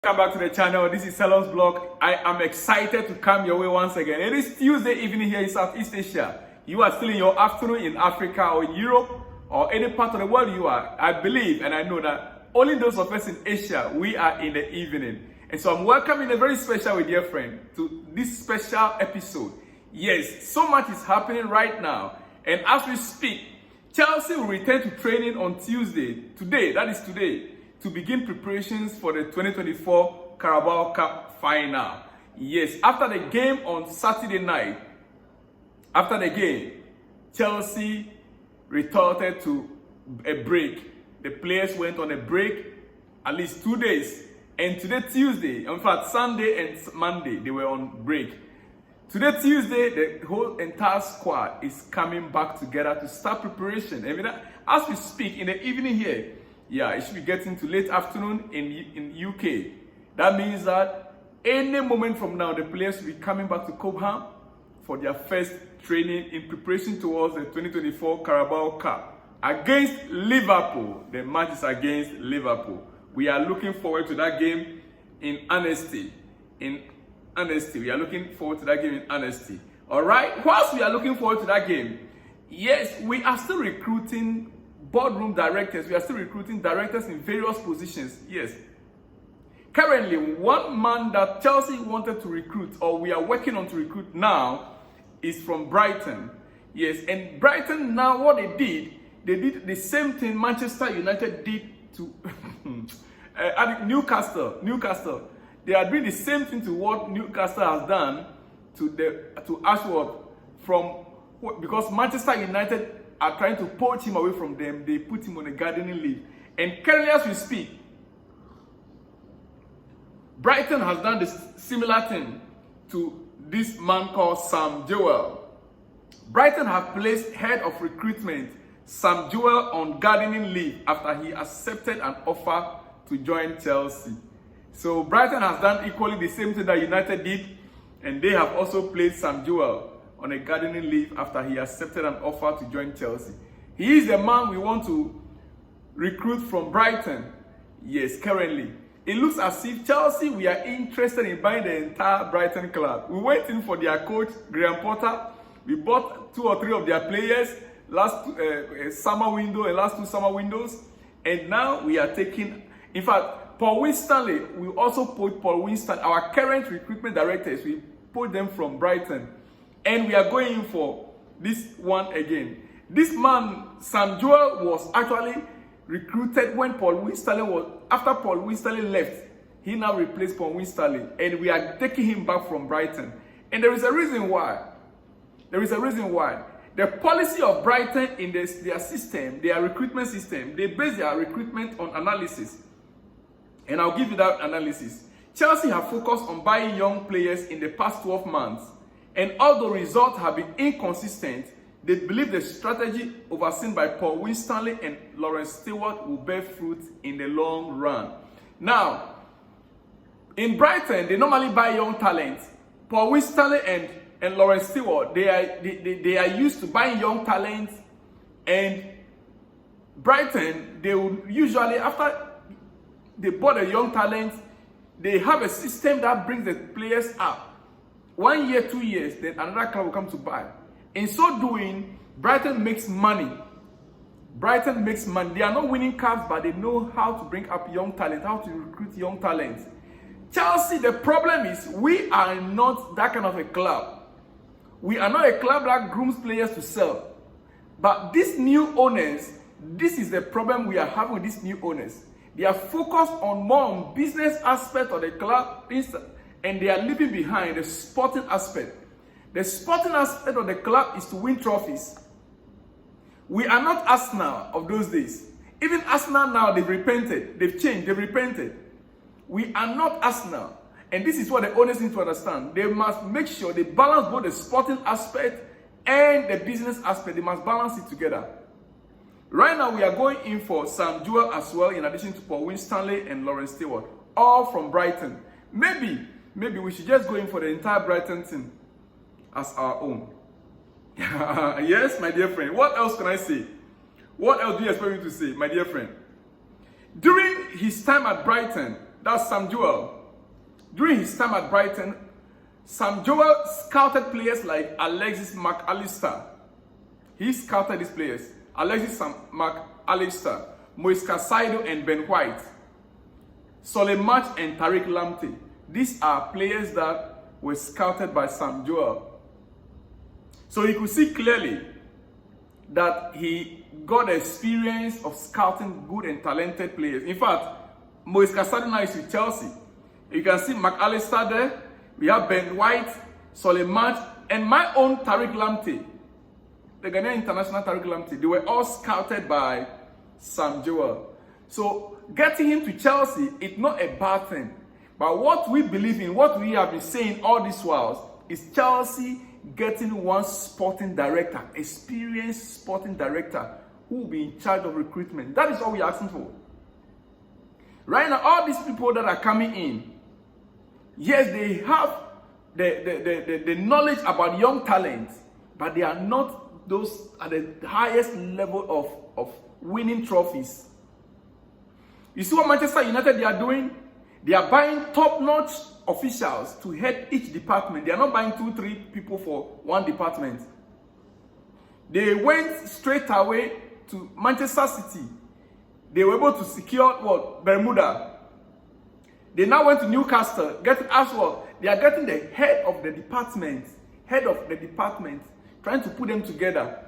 Welcome back to the channel. This is Salon's blog. I am excited to come your way once again. It is Tuesday evening here in Southeast Asia. You are still in your afternoon in Africa or in Europe or any part of the world you are. I believe and I know that only those of us in Asia, we are in the evening. And so I'm welcoming a very special dear friend to this special episode. Yes, so much is happening right now. And as we speak, Chelsea will return to training on Tuesday. Today, that is today, to begin preparations for the 2024 Carabao Cup final. Yes, after the game on Saturday night, after the game, Chelsea retorted to a break. The players went on a break at least 2 days. And today, Tuesday, in fact, Sunday and Monday, they were on break. Today, Tuesday, the whole entire squad is coming back together to start preparation. I mean, as we speak, in the evening here, yeah, it should be getting to late afternoon in UK. That means that any moment from now, the players will be coming back to Cobham for their first training in preparation towards the 2024 Carabao Cup against Liverpool. The match is against Liverpool. We are looking forward to that game in honesty. We are looking forward to that game in honesty. All right. Whilst we are looking forward to that game, yes, we are still recruiting boardroom directors. We are still recruiting directors in various positions. Yes. Currently, one man that Chelsea wanted to recruit, or we are working on to recruit now, is from Brighton. Yes, and Brighton now, what they did the same thing Manchester United did to Newcastle. They are doing the same thing to what Newcastle has done to Ashworth because Manchester United are trying to poach him away from them. They put him on a gardening leave. And currently as we speak, Brighton has done this similar thing to this man called Jewell. Brighton have placed head of recruitment Jewell on gardening leave after he accepted an offer to join Chelsea. So Brighton has done equally the same thing that United did, and they have also placed Jewell on a gardening leave after he accepted an offer to join Chelsea. He is the man we want to recruit from Brighton. Yes, currently. It looks as if Chelsea, we are interested in buying the entire Brighton club. We went in for their coach, Graham Potter. We bought 2 or 3 of their players last summer window and last 2 summer windows. And now we are taking, in fact, Paul Winstanley, we also put Paul Winstanley, our current recruitment directors, we put them from Brighton. And we are going in for this one again. This man, Jewell, was actually recruited when after Paul Winstanley left. He now replaced Paul Winstanley, and we are taking him back from Brighton. And there is a reason why. The policy of Brighton in their system, their recruitment system, they base their recruitment on analysis. And I'll give you that analysis. Chelsea have focused on buying young players in the past 12 months. And although results have been inconsistent, they believe the strategy overseen by Paul Winstanley and Lawrence Stewart will bear fruit in the long run. Now, in Brighton, they normally buy young talent. Paul Winstanley and Lawrence Stewart, they are used to buying young talent. And Brighton, they will usually, after they bought a young talent, they have a system that brings the players up. 1 year, 2 years, then another club will come to buy. In so doing, Brighton makes money. They are not winning cups, but they know how to bring up young talent, how to recruit young talent. Chelsea, the problem is we are not that kind of a club. We are not a club that grooms players to sell. But these new owners, this is the problem we are having with these new owners. They are focused more on business aspect of the club, and they are leaving behind the sporting aspect. The sporting aspect of the club is to win trophies. We are not Arsenal of those days. Even Arsenal now, they've repented. They've changed. They've repented. We are not Arsenal. And this is what the owners need to understand. They must make sure they balance both the sporting aspect and the business aspect. They must balance it together. Right now, we are going in for Jewell as well, in addition to Paul Winstanley and Lawrence Stewart, all from Brighton. Maybe we should just go in for the entire Brighton team as our own. Yes, my dear friend. What else can I say? What else do you expect me to say, my dear friend? During his time at Brighton, that's Sam Jewell. During his time at Brighton, Sam Jewell scouted players like Alexis Mac Allister. He scouted these players. Alexis Mac Allister, Moise Caicedo and Ben White, Soleimach and Tariq Lamptey. These are players that were scouted by Sam Jewell. So you could see clearly that he got the experience of scouting good and talented players. In fact, Moise Caicedo now is with Chelsea. You can see Mac Allister there. We have Ben White, Soleimach, and my own Tariq Lamptey. The Ghanaian international Tariq Lamptey. They were all scouted by Sam Jewell. So getting him to Chelsea is not a bad thing. But what we believe in, what we have been saying all these while, is Chelsea getting one sporting director, experienced sporting director, who will be in charge of recruitment. That is all we're asking for. Right now, all these people that are coming in, yes, they have the knowledge about young talent, but they are not those at the highest level of winning trophies. You see what Manchester United they are doing? They are buying top-notch officials to head each department. They are not buying 2-3 people for one department. They went straight away to Manchester City. They were able to secure what? Bermuda. They now went to Newcastle, getting Ashworth. They are getting the head of the department, trying to put them together.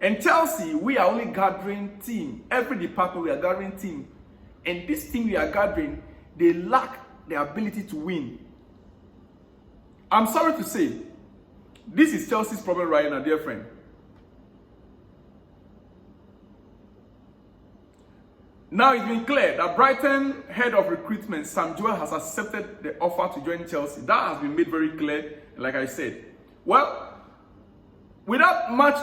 And Chelsea, we are only gathering team. Every department we are gathering team. And this team we are gathering, they lack the ability to win. I'm sorry to say, this is Chelsea's problem right now, dear friend. Now it's been clear that Brighton head of recruitment, Sam Jewell, has accepted the offer to join Chelsea. That has been made very clear, like I said. Well, without much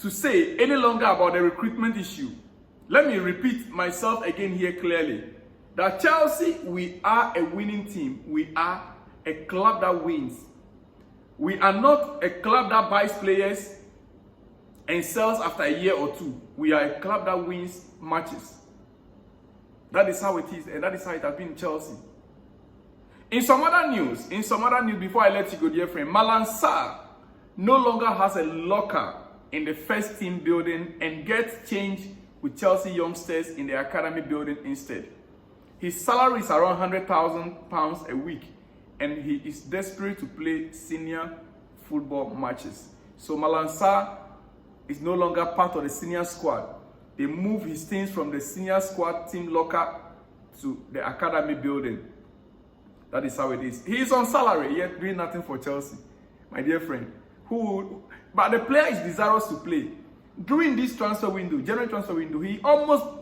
to say any longer about the recruitment issue, let me repeat myself again here clearly. That Chelsea, we are a winning team. We are a club that wins. We are not a club that buys players and sells after a year or two. We are a club that wins matches. That is how it is, and that is how it has been in Chelsea. In some other news, before I let you go, dear friend, Malang Sarr no longer has a locker in the first team building and gets changed with Chelsea youngsters in the academy building instead. His salary is around £100,000 a week, and he is desperate to play senior football matches. So Malang Sarr is no longer part of the senior squad. They move his things from the senior squad team locker to the academy building. That is how it is. He is on salary, yet doing nothing for Chelsea, my dear friend. But the player is desirous to play. During this transfer window, January transfer window, he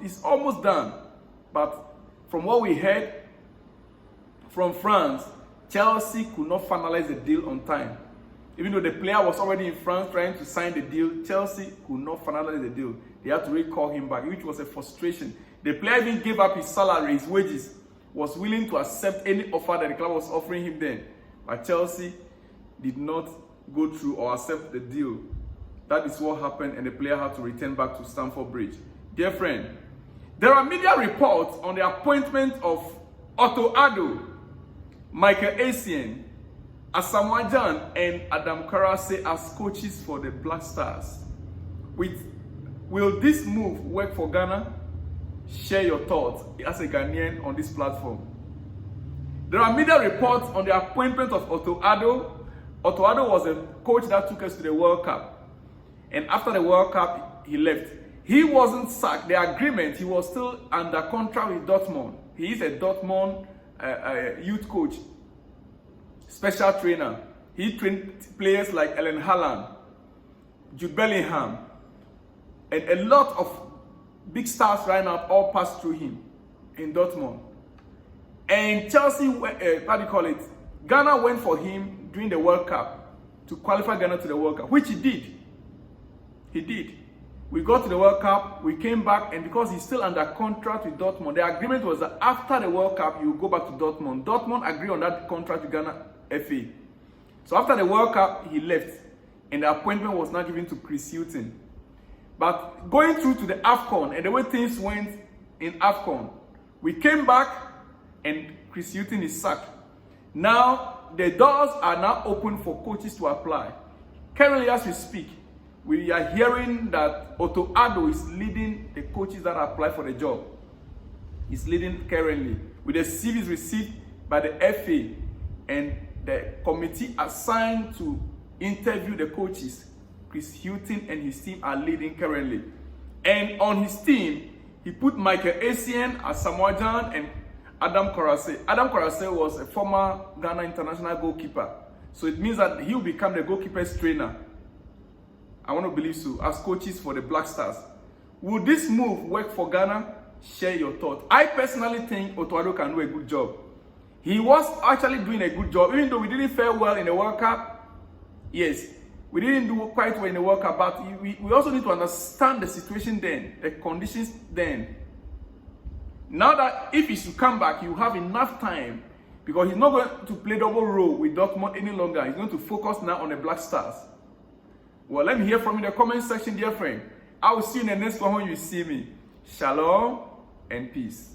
is almost done. But from what we heard from France, Chelsea could not finalize the deal on time. Even though the player was already in France trying to sign the deal, Chelsea could not finalize the deal. They had to recall him back, which was a frustration. The player even gave up his salary, his wages, was willing to accept any offer that the club was offering him then. But Chelsea did not go through or accept the deal. That is what happened, and the player had to return back to Stamford Bridge. Dear friend, there are media reports on the appointment of Otto Addo, Michael Essien, Asamoah Gyan, and Adam Karase as coaches for the Black Stars. Will this move work for Ghana? Share your thoughts as a Ghanaian on this platform. There are media reports on the appointment of Otto Addo. Otto Addo was a coach that took us to the World Cup. And after the World Cup, he left. He wasn't sacked. The agreement, he was still under contract with Dortmund. He is a Dortmund youth coach, special trainer. He trained players like Erling Haaland, Jude Bellingham, and a lot of big stars right now all passed through him in Dortmund. And Chelsea, Ghana went for him during the World Cup to qualify Ghana to the World Cup, which he did. He did. We got to the World Cup, we came back, and because he's still under contract with Dortmund, the agreement was that after the World Cup, you go back to Dortmund. Dortmund agreed on that contract with Ghana FA. So after the World Cup, he left, and the appointment was now given to Chris Hughton. But going through to the AFCON, and the way things went in AFCON, We came back and Chris Hughton is sacked. Now, the doors are now open for coaches to apply. Currently, as we speak, we are hearing that Otto Addo is leading the coaches that apply for the job. He's leading currently with the CVs received by the FA and the committee assigned to interview the coaches. Chris Hughton and his team are leading currently. And on his team, he put Michael Essien as Samoajan and Adam Korase. Adam Korase was a former Ghana international goalkeeper. So it means that he will become the goalkeeper's trainer. I want to believe so, as coaches for the Black Stars. Will this move work for Ghana? Share your thoughts. I personally think Otto Addo can do a good job. He was actually doing a good job, even though we didn't fare well in the World Cup. Yes, we didn't do quite well in the World Cup, but we also need to understand the situation then, the conditions then. Now that if he should come back, you have enough time, because he's not going to play double role with Dortmund any longer. He's going to focus now on the Black Stars. Well, let me hear from you in the comment section, dear friend. I will see you in the next one when you see me. Shalom and peace.